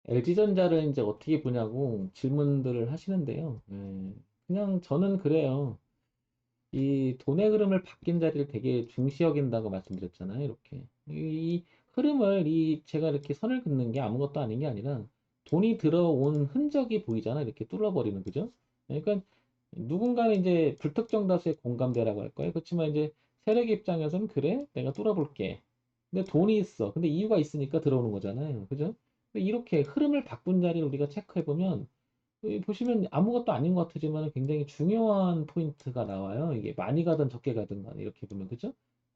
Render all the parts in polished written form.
LG전자를 이제 어떻게 보냐고 질문들을 하시는데요. 그냥 저는 그래요. 이 돈의 흐름을 바뀐 자리를 되게 중시 여긴다고 말씀드렸잖아요. 이렇게. 이 흐름을 제가 이렇게 선을 긋는 게 아무것도 아닌 게 아니라 돈이 들어온 흔적이 보이잖아. 이렇게 뚫어버리는, 그죠? 그러니까 누군가는 이제 불특정 다수의 공감대라고 할 거예요. 그렇지만 이제 세력의 입장에서는 그래, 내가 뚫어볼게. 근데 돈이 있어. 근데 이유가 있으니까 들어오는 거잖아요. 그죠? 근데 이렇게 흐름을 바꾼 자리를 우리가 체크해보면 여기 보시면 아무것도 아닌 것 같지만 굉장히 중요한 포인트가 나와요. 이게 많이 가든 적게 가든 간에 이렇게 보면 그죠?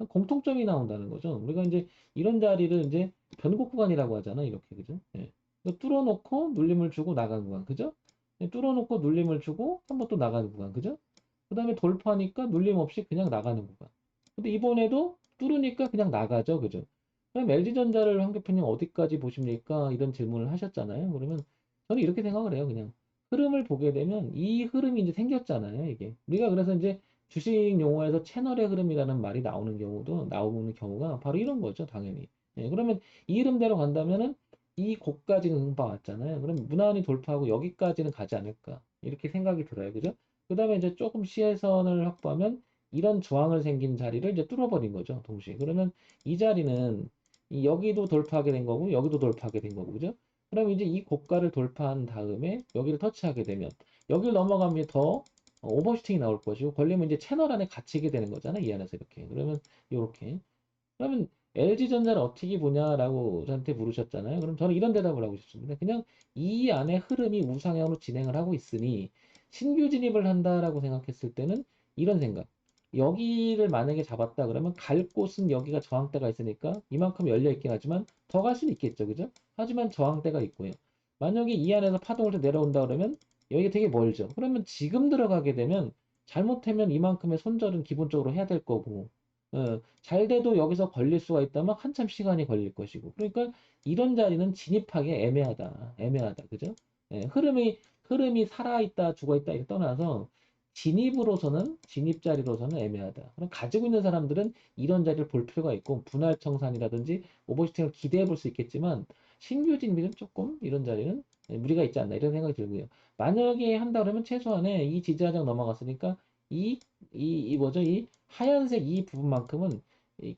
공통점이 나온다는 거죠. 우리가 이제 이런 자리를 이제 변곡 구간이라고 하잖아. 이렇게 그죠? 예. 뚫어놓고 눌림을 주고 나가는 구간 그죠? 예, 뚫어놓고 눌림을 주고 한번 또 나가는 구간 그죠? 그 다음에 돌파하니까 눌림 없이 그냥 나가는 구간. 근데 이번에도 뚫으니까 그냥 나가죠. 그죠? 그럼 LG전자를 황 대표님 어디까지 보십니까? 이런 질문을 하셨잖아요. 그러면 저는 이렇게 생각을 해요. 그냥 흐름을 보게 되면 이 흐름이 이제 생겼잖아요, 이게. 우리가 그래서 이제 주식 용어에서 채널의 흐름이라는 말이 나오는 경우가 바로 이런 거죠, 당연히. 예, 그러면 이 흐름대로 간다면은 이 곡까지는 봐왔잖아요. 그럼 무난히 돌파하고 여기까지는 가지 않을까. 이렇게 생각이 들어요, 그죠? 그 다음에 이제 조금 시혜선을 확보하면 이런 저항을 생긴 자리를 이제 뚫어버린 거죠, 동시에. 그러면 이 자리는 여기도 돌파하게 된 거고, 여기도 돌파하게 된 거고, 그죠? 그럼 이제 이 고가를 돌파한 다음에 여기를 터치하게 되면 여기를 넘어가면 더 오버슈팅이 나올 것이고 걸리면 이제 채널 안에 갇히게 되는 거잖아 이 안에서 이렇게 그러면 요렇게 그러면 LG전자를 어떻게 보냐라고 저한테 물으셨잖아요. 그럼 저는 이런 대답을 하고 싶습니다. 그냥 이 안에 흐름이 우상향으로 진행을 하고 있으니 신규 진입을 한다라고 생각했을 때는 이런 생각. 여기를 만약에 잡았다 그러면 갈 곳은 여기가 저항대가 있으니까 이만큼 열려 있긴 하지만 더 갈 수는 있겠죠. 그죠? 하지만 저항대가 있고요. 만약에 이 안에서 파동을 또 내려온다 그러면 여기가 되게 멀죠. 그러면 지금 들어가게 되면 잘못하면 이만큼의 손절은 기본적으로 해야 될 거고 잘 돼도 여기서 걸릴 수가 있다면 한참 시간이 걸릴 것이고. 그러니까 이런 자리는 진입하기 애매하다. 애매하다. 그죠? 예, 흐름이 살아있다, 죽어있다, 이렇게 떠나서 진입 자리로서는 애매하다. 그럼 가지고 있는 사람들은 이런 자리를 볼 필요가 있고, 분할 청산이라든지 오버슈팅을 기대해 볼 수 있겠지만, 신규 진입은 조금 이런 자리는 무리가 있지 않나, 이런 생각이 들고요. 만약에 한다 그러면 최소한의 이 지지하장 넘어갔으니까, 이, 뭐죠? 이 하얀색 이 부분만큼은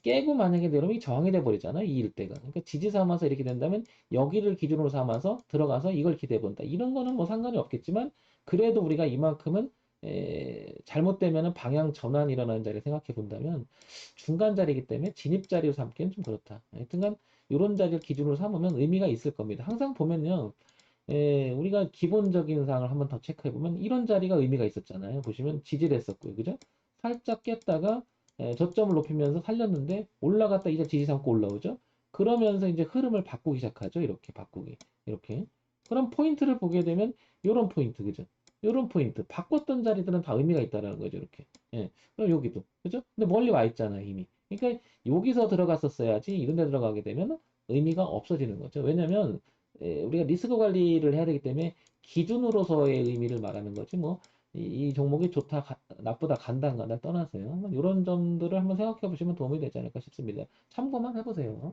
깨고 만약에 내려오면 이 저항이 돼 버리잖아 이 일대가. 그러니까 지지 삼아서 이렇게 된다면 여기를 기준으로 삼아서 들어가서 이걸 기대해 본다. 이런 거는 뭐 상관이 없겠지만 그래도 우리가 이만큼은 잘못되면은 방향 전환이 일어나는 자리를 생각해 본다면 중간 자리이기 때문에 진입 자리로 삼기는 좀 그렇다. 하여튼간 이런 자리를 기준으로 삼으면 의미가 있을 겁니다. 항상 보면요. 우리가 기본적인 사항을 한번 더 체크해 보면 이런 자리가 의미가 있었잖아요. 보시면 지지를 했었고요. 그죠? 살짝 깼다가 저점을 높이면서 살렸는데 올라갔다 이제 지지 삼고 올라오죠. 그러면서 이제 흐름을 바꾸기 시작하죠. 이렇게 바꾸기. 이렇게. 그럼 포인트를 보게 되면 요런 포인트. 그죠? 요런 포인트. 바꿨던 자리들은 다 의미가 있다라는 거죠. 이렇게. 예. 그럼 여기도. 그죠? 근데 멀리 와 있잖아요. 이미. 그러니까 여기서 들어갔었어야지 이런 데 들어가게 되면 의미가 없어지는 거죠. 왜냐면 우리가 리스크 관리를 해야 되기 때문에 기준으로서의 의미를 말하는 거지 뭐 이 종목이 좋다 나쁘다 간다 안 간다 떠나서요. 이런 점들을 한번 생각해 보시면 도움이 되지 않을까 싶습니다. 참고만 해보세요.